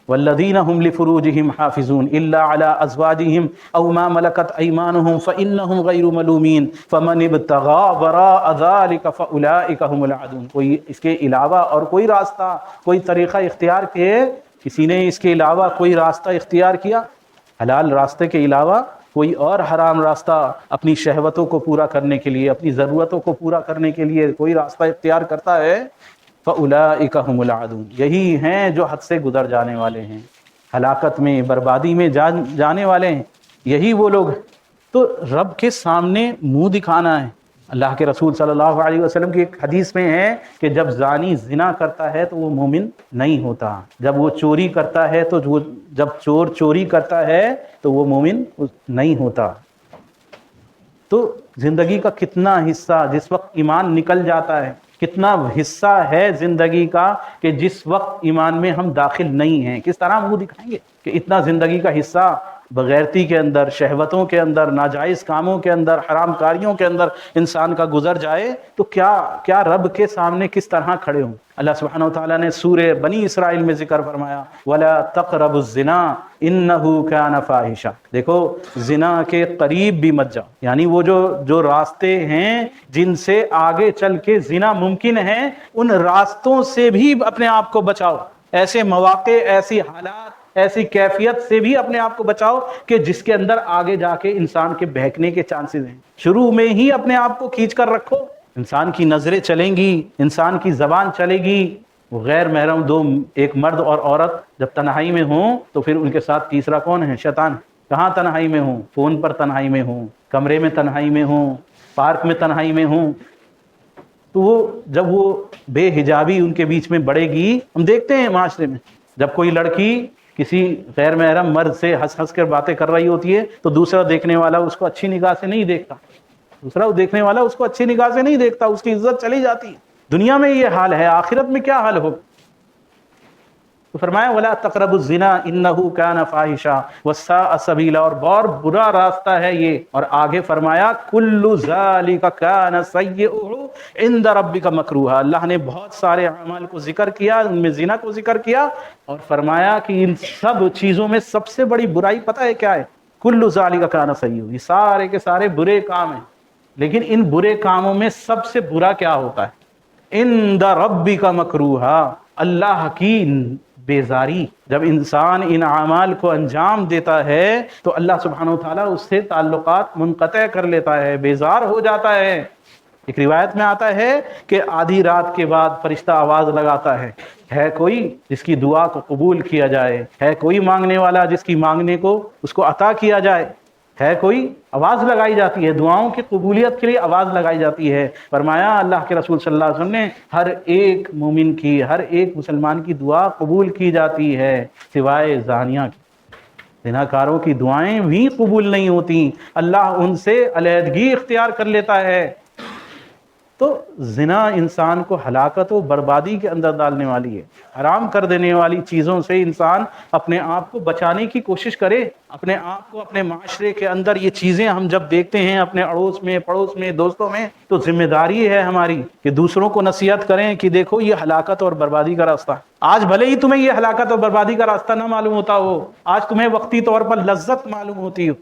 والذین هم لفروجہم حافظون الا علی ازواجہم او ما ملکت ایمانہم فانہم غیر ملومین فمن ابتغى وراء ذلک فاولئک هم العادون۔ کوئی اس کے علاوہ اور کوئی راستہ، کوئی طریقہ اختیار کیے، کسی نے اس کے علاوہ کوئی راستہ اختیار کیا، حلال راستے کے علاوہ کوئی اور حرام راستہ اپنی شہوتوں کو پورا کرنے کے لیے، اپنی ضرورتوں کو پورا کرنے کے لیے کوئی راستہ اختیار کرتا ہے، فَأُولَئِكَ هُمُ الْعَادُونَ، یہی ہیں جو حد سے گزر جانے والے ہیں، ہلاکت میں، بربادی میں جانے والے ہیں، یہی وہ لوگ ہیں۔ تو رب کے سامنے منہ دکھانا ہے۔ اللہ کے رسول صلی اللہ علیہ وسلم کی ایک حدیث میں ہے کہ جب زانی زنا کرتا ہے تو وہ مومن نہیں ہوتا، جب وہ چوری کرتا ہے تو جب چور چوری کرتا ہے تو وہ مومن نہیں ہوتا۔ تو زندگی کا کتنا حصہ جس وقت ایمان نکل جاتا ہے، کتنا حصہ ہے زندگی کا کہ جس وقت ایمان میں ہم داخل نہیں ہیں، کس طرح منہ دکھائیں گے کہ اتنا زندگی کا حصہ بغیرتی کے اندر، شہوتوں کے اندر، ناجائز کاموں کے اندر، حرام کاریوں کے اندر انسان کا گزر جائے تو کیا رب کے سامنے کس طرح کھڑے ہوں۔ اللہ سبحانہ وتعالیٰ نے سورہ بنی اسرائیل میں ذکر فرمایا وَلَا تَقْرَبُوا الزِّنَا إِنَّهُ كَانَ فَاحِشًا، دیکھو زنا کے قریب بھی مت جاؤ، یعنی وہ جو راستے ہیں جن سے آگے چل کے زنا ممکن ہے، ان راستوں سے بھی اپنے آپ کو بچاؤ، ایسے مواقع، ایسی حالات، ایسی کیفیت سے بھی اپنے آپ کو بچاؤ کہ جس کے اندر آگے جا کے انسان کے بہکنے کے چانسز ہیں۔ شروع میں ہی اپنے آپ کو کھینچ کر رکھو، انسان کی نظریں چلیں گی، انسان کی زبان چلے گی، وہ غیر محرم ایک مرد اور عورت جب تنہائی میں ہوں تو پھر ان کے ساتھ تیسرا کون ہے؟ شیطان۔ کہاں تنہائی میں ہوں؟ فون پر تنہائی میں ہوں، کمرے میں تنہائی میں ہوں، پارک میں تنہائی میں ہوں، تو جب وہ بے حجابی ان کے بیچ میں بڑھے گی، ہم دیکھتے ہیں معاشرے میں جب کوئی لڑکی کسی غیر محرم مرد سے ہنس ہنس کر باتیں کر رہی ہوتی ہے تو دوسرا دیکھنے والا اس کو اچھی نگاہ سے نہیں دیکھتا، دوسرا دیکھنے والا اس کو اچھی نگاہ سے نہیں دیکھتا، اس کی عزت چلی جاتی ہے۔ دنیا میں یہ حال ہے، آخرت میں کیا حال ہوگا؟ تو فرمایا وَلَا تَقْرَبُوا الزِّنَا إِنَّهُ كَانَ فَاحِشًا وَسَاءَ سَبِيلًا، اور بہت برا راستہ ہے یہ۔ اور آگے فرمایا كُلُّ ذَلِكَ كَانَ سَيِّئُهُ عِندَ رَبِّكَ مَكْرُوهًا، اللہ نے بہت سارے اعمال کو ذکر کیا، ان میں زنا کو ذکر کیا، اور فرمایا کہ ان سب چیزوں میں سب سے بڑی برائی پتہ ہے کیا ہے؟ كُلُّ ذَلِكَ كَانَ سَيِّئُهُ، یہ سارے کے سارے برے کام ہیں، لیکن ان برے کاموں میں سب سے برا کیا ہوتا ہے؟ عِندَ رَبِّكَ مَكْرُوهًا، اللہ کی بیزاری۔ جب انسان ان اعمال کو انجام دیتا ہے تو اللہ سبحانہ وتعالیٰ اس سے تعلقات منقطع کر لیتا ہے، بیزار ہو جاتا ہے۔ ایک روایت میں آتا ہے کہ آدھی رات کے بعد فرشتہ آواز لگاتا ہے کوئی جس کی دعا کو قبول کیا جائے، ہے کوئی مانگنے والا جس کی مانگنے کو اس کو عطا کیا جائے، ہے کوئی، آواز لگائی جاتی ہے، دعاؤں کی قبولیت کے لیے آواز لگائی جاتی ہے۔ فرمایا اللہ کے رسول صلی اللہ علیہ وسلم نے ہر ایک مومن کی، ہر ایک مسلمان کی دعا قبول کی جاتی ہے سوائے زانیہ کی۔ زناکاروں کی دعائیں بھی قبول نہیں ہوتی، اللہ ان سے علیحدگی اختیار کر لیتا ہے۔ تو زنا انسان کو ہلاکت و بربادی کے اندر ڈالنے والی ہے، حرام کر دینے والی چیزوں سے انسان اپنے آپ کو بچانے کی کوشش کرے، اپنے آپ کو، اپنے معاشرے کے اندر یہ چیزیں ہم جب دیکھتے ہیں اپنے اڑوس میں، پڑوس میں، دوستوں میں، تو ذمہ داری ہے ہماری کہ دوسروں کو نصیحت کریں کہ دیکھو یہ ہلاکت اور بربادی کا راستہ ہے۔ آج بھلے ہی تمہیں یہ ہلاکت اور بربادی کا راستہ نہ معلوم ہوتا ہو، آج تمہیں وقتی طور پر لذت معلوم ہوتی ہو،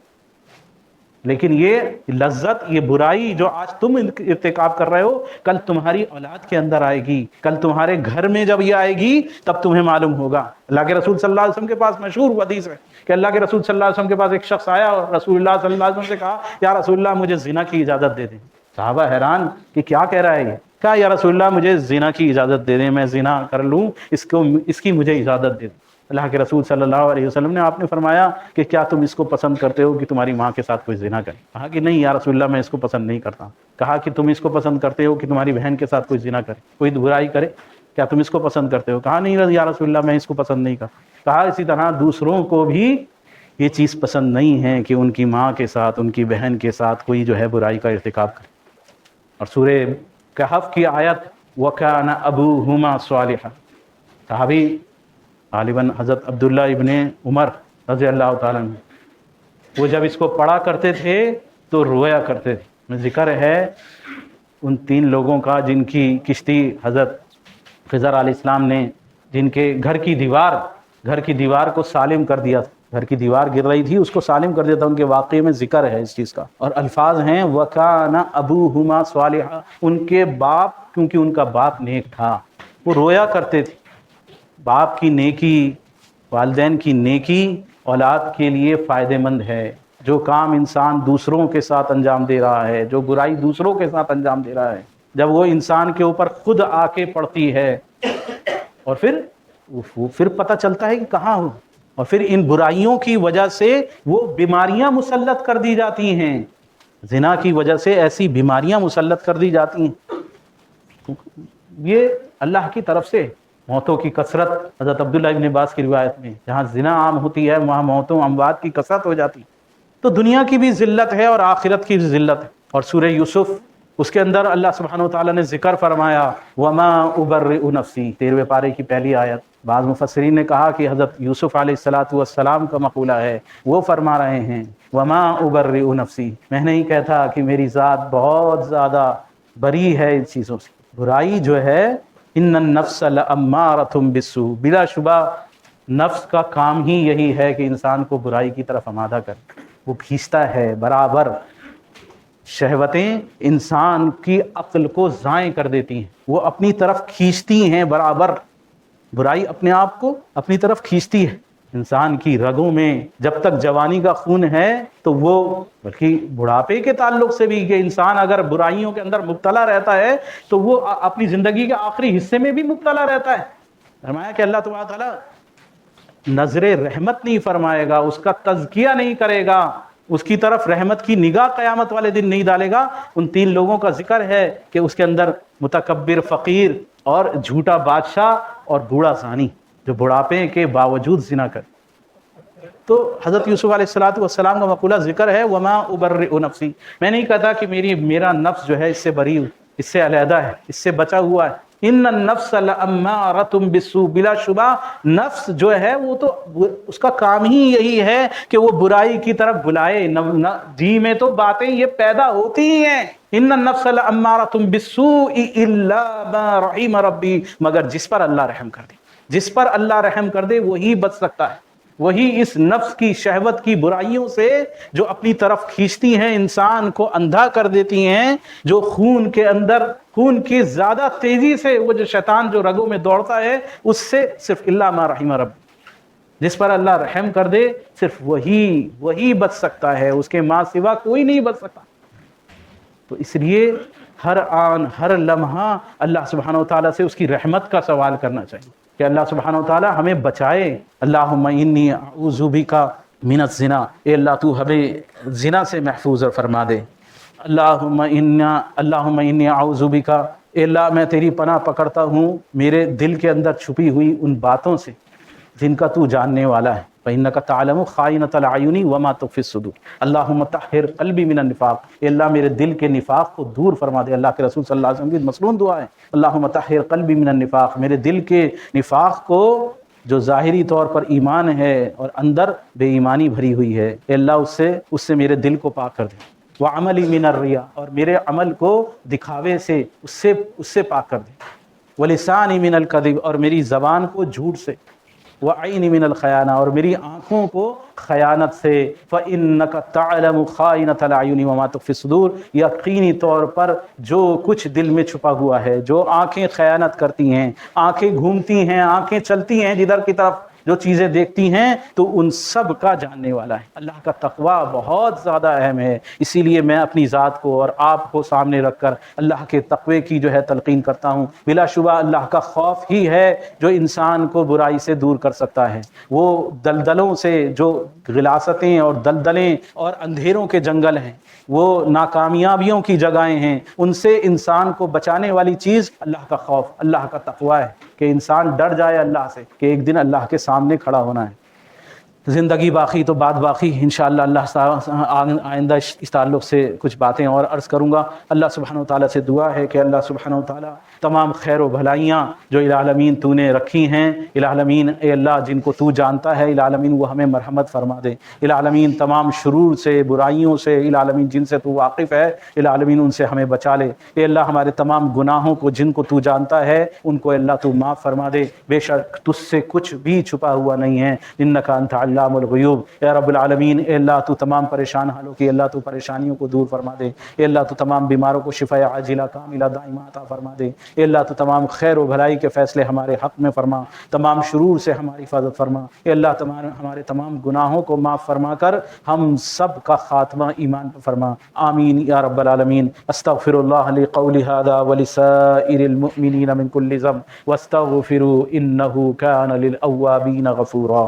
لیکن یہ لذت، یہ برائی جو آج تم ارتکاب کر رہے ہو، کل تمہاری اولاد کے اندر آئے گی، کل تمہارے گھر میں جب یہ آئے گی تب تمہیں معلوم ہوگا۔ اللہ کے رسول صلی اللہ علیہ وسلم کے پاس مشہور حدیث ہے کہ اللہ کے رسول صلی اللہ علیہ وسلم کے پاس ایک شخص آیا اور رسول اللہ صلی اللہ علیہ وسلم سے کہا یا رسول اللہ مجھے زنا کی اجازت دے دیں۔ صحابہ حیران کہ کیا کہہ رہا ہے یہ؟ کہا یا رسول اللہ مجھے زنا کی اجازت دے دیں، میں زنا کر لوں، اس کی مجھے اجازت دے دیں۔ اللہ کے رسول صلی اللہ علیہ وسلم نے آپ نے فرمایا کہ کیا تم اس کو پسند کرتے ہو کہ تمہاری ماں کے ساتھ کوئی زنا کرے؟ کہا کہ نہیں یا رسول اللہ میں اس کو پسند نہیں کرتا۔ کہا کہ تم اس کو پسند کرتے ہو کہ تمہاری بہن کے ساتھ کوئی زنا کرے، کوئی برائی کرے؟ کیا تم اس کو پسند کرتے ہو؟ کہا نہیں یا رسول اللہ میں اس کو پسند نہیں کرتا۔ کہا اسی طرح دوسروں کو بھی یہ چیز پسند نہیں ہے کہ ان کی ماں کے ساتھ، ان کی بہن کے ساتھ کوئی جو ہے برائی کا ارتکاب کرے۔ اور سورہ کہف کی آیت وَكَانَ أَبُوهُمَا صَالِحًا، صحابی غالباً حضرت عبداللہ ابن عمر رضی اللہ تعالیٰ عنہ، وہ جب اس کو پڑھا کرتے تھے تو رویا کرتے تھے۔ ذکر ہے ان 3 لوگوں کا جن کی کشتی حضرت خضر علیہ السلام نے، جن کے گھر کی دیوار کو سالم کر دیا تھا، گھر کی دیوار گر رہی تھی اس کو سالم کر دیا تھا، ان کے واقعے میں ذکر ہے اس چیز کا، اور الفاظ ہیں وَكَانَ أَبُوهُمَا صَالِحًا، ان کے باپ، کیونکہ ان کا باپ نیک تھا، وہ رویا کرتے تھے۔ باپ کی نیکی، والدین کی نیکی اولاد کے لیے فائدہ مند ہے۔ جو کام انسان دوسروں کے ساتھ انجام دے رہا ہے، جو برائی دوسروں کے ساتھ انجام دے رہا ہے، جب وہ انسان کے اوپر خود آ کے پڑتی ہے اور پھر پتہ چلتا ہے کہ کہاں ہو، اور پھر ان برائیوں کی وجہ سے وہ بیماریاں مسلط کر دی جاتی ہیں، زنا کی وجہ سے ایسی بیماریاں مسلط کر دی جاتی ہیں۔ یہ اللہ کی طرف سے موتوں کی کثرت، حضرت عبداللہ ابن عباس کی روایت میں جہاں زنا عام ہوتی ہے وہاں موتوں اموات کی کثرت ہو جاتی ہے۔ تو دنیا کی بھی ذلت ہے اور آخرت کی بھی ذلت ہے۔ اور سورہ یوسف، اس کے اندر اللہ سبحانہ وتعالیٰ نے ذکر فرمایا وَمَا أُبَرِّئُ نَفْسِي، 13ویں پارے کی پہلی آیت۔ بعض مفسرین نے کہا کہ حضرت یوسف علیہ السلام کا مقولہ ہے، وہ فرما رہے ہیں وَمَا أُبَرِّئُ نَفْسِي، میں نہیں کہتا کہ میری ذات بہت زیادہ بری ہے ان چیزوں سے۔ برائی جو ہے ان النفس لأمارۃ بالسوء، بلا شبہ نفس کا کام ہی یہی ہے کہ انسان کو برائی کی طرف آمادہ کرے، وہ کھینچتا ہے برابر۔ شہوتیں انسان کی عقل کو ضائع کر دیتی ہیں، وہ اپنی طرف کھینچتی ہیں برابر، برائی اپنے آپ کو اپنی طرف کھینچتی ہے۔ انسان کی رگوں میں جب تک جوانی کا خون ہے تو وہ، بلکہ بڑھاپے کے تعلق سے بھی، کہ انسان اگر برائیوں کے اندر مبتلا رہتا ہے تو وہ اپنی زندگی کے آخری حصے میں بھی مبتلا رہتا ہے۔ فرمایا کہ اللہ تبارک تعالیٰ نظر رحمت نہیں فرمائے گا، اس کا تزکیہ نہیں کرے گا، اس کی طرف رحمت کی نگاہ قیامت والے دن نہیں ڈالے گا۔ ان 3 لوگوں کا ذکر ہے کہ اس کے اندر متکبر فقیر اور جھوٹا بادشاہ اور بوڑھا زانی، جو بڑھاپے کے باوجود زنا کر۔ تو حضرت یوسف علیہ السلام کا مقولہ ذکر ہے وما ابرئ نفسی، میں نہیں کہتا کہ میرا نفس جو ہے اس سے بری، اس سے علیحدہ ہے، اس سے بچا ہوا ہے۔ ان النفس لامارۃ بالسوء، بلا شبہ نفس جو ہے وہ تو اس کا کام ہی یہی ہے کہ وہ برائی کی طرف بلائے۔ جی میں تو باتیں یہ پیدا ہوتی ہی ہیں، ان النفس لامارۃ بالسوء الا ما رحم ربی، مگر جس پر اللہ رحم کر دے، جس پر اللہ رحم کر دے وہی بچ سکتا ہے۔ وہی اس نفس کی شہوت کی برائیوں سے جو اپنی طرف کھینچتی ہیں، انسان کو اندھا کر دیتی ہیں، جو خون کے اندر، خون کی زیادہ تیزی سے وہ جو شیطان جو رگوں میں دوڑتا ہے، اس سے صرف اللہ ما رحم رب، جس پر اللہ رحم کر دے صرف وہی بچ سکتا ہے، اس کے ماں سوا کوئی نہیں بچ سکتا۔ تو اس لیے ہر آن ہر لمحہ اللہ سبحانہ و تعالیٰ سے اس کی رحمت کا سوال کرنا چاہیے کہ اللہ سبحانہ و تعالیٰ ہمیں بچائے۔ اللہم انی اعوذ بک من الزنا، اے اللہ تو ہمیں زنا سے محفوظ فرما دے۔ اللہم انی اعوذ بک، اے اللہ میں تیری پناہ پکڑتا ہوں میرے دل کے اندر چھپی ہوئی ان باتوں سے جن کا تو جاننے والا ہے۔ فإنک تعلم خائنۃ الأعین وما تخفی الصدور، اللہم طہر قلبی من النفاق، اے اللہ میرے دل کے نفاق کو دور فرما دے۔ اللہ کے رسول صلی اللہ علیہ وسلم کی مسنون دعا ہے، اللہم طہر قلبی من النفاق، میرے دل کے نفاق کو، جو ظاہری طور پر ایمان ہے اور اندر بے ایمانی بھری ہوئی ہے، اے اللہ اس سے میرے دل کو پاک کر دے۔ وعملی من الریا، اور میرے عمل کو دکھاوے سے اس سے پاک کر دے۔ ولسانی من الکذب، اور میری زبان کو جھوٹ سے۔ وعینی من الخیانہ، اور میری آنکھوں کو خیانت سے۔ فإنک تعلم خائنۃ الأعین وما تخفی الصدور، یقینی طور پر جو کچھ دل میں چھپا ہوا ہے، جو آنکھیں خیانت کرتی ہیں، آنکھیں گھومتی ہیں، آنکھیں چلتی ہیں جدھر کی طرف، جو چیزیں دیکھتی ہیں تو ان سب کا جاننے والا ہے۔ اللہ کا تقوی بہت زیادہ اہم ہے، اسی لیے میں اپنی ذات کو اور آپ کو سامنے رکھ کر اللہ کے تقوی کی جو ہے تلقین کرتا ہوں۔ بلا شبہ اللہ کا خوف ہی ہے جو انسان کو برائی سے دور کر سکتا ہے۔ وہ دلدلوں سے، جو غلاستیں اور دلدلیں اور اندھیروں کے جنگل ہیں، وہ ناکامیابیوں کی جگہیں ہیں، ان سے انسان کو بچانے والی چیز اللہ کا خوف، اللہ کا تقوی ہے، کہ انسان ڈر جائے اللہ سے کہ ایک دن اللہ کے سامنے کھڑا ہونا ہے۔ زندگی باقی تو بات باقی، انشاءاللہ اللہ آئندہ اس تعلق سے کچھ باتیں اور عرض کروں گا۔ اللہ سبحانہ و تعالیٰ سے دعا ہے کہ اللہ سبحانہ و تعالیٰ تمام خیر و بھلائیاں جو العالمین تو نے رکھی ہیں، العالمین اے اللہ جن کو تو جانتا ہے، العالمین وہ ہمیں مرحمت فرما دے، العالمین تمام شرور سے، برائیوں سے، العالمین جن سے تو واقف ہے، العالمین ان سے ہمیں بچا لے۔ اے اللہ ہمارے تمام گناہوں کو جن کو تو جانتا ہے ان کو اللہ تو معاف فرما دے، بے شک تجھ سے کچھ بھی چھپا ہوا نہیں ہے، انک انت علام الغیوب۔ اے رب العالمین، اے اللہ تو تمام پریشان حالوں کی اللہ تو پریشانیوں کو دور فرما دے، اے اللہ تو تمام بیماروں کو شفا عاجلہ کاملہ دائمہ عطا فرما دے، اے اللہ تو تمام خیر و بھلائی کے فیصلے ہمارے حق میں فرما، تمام شرور سے ہماری حفاظت فرما، اے اللہ ہمارے تمام گناہوں کو معاف فرما کر ہم سب کا خاتمہ ایمان پر فرما، آمین یا رب العالمین۔ استغفر اللہ لی قولی ھذا ولسائر المؤمنین من کل ذنب واستغفروا انہ کان للأوابین غفورا۔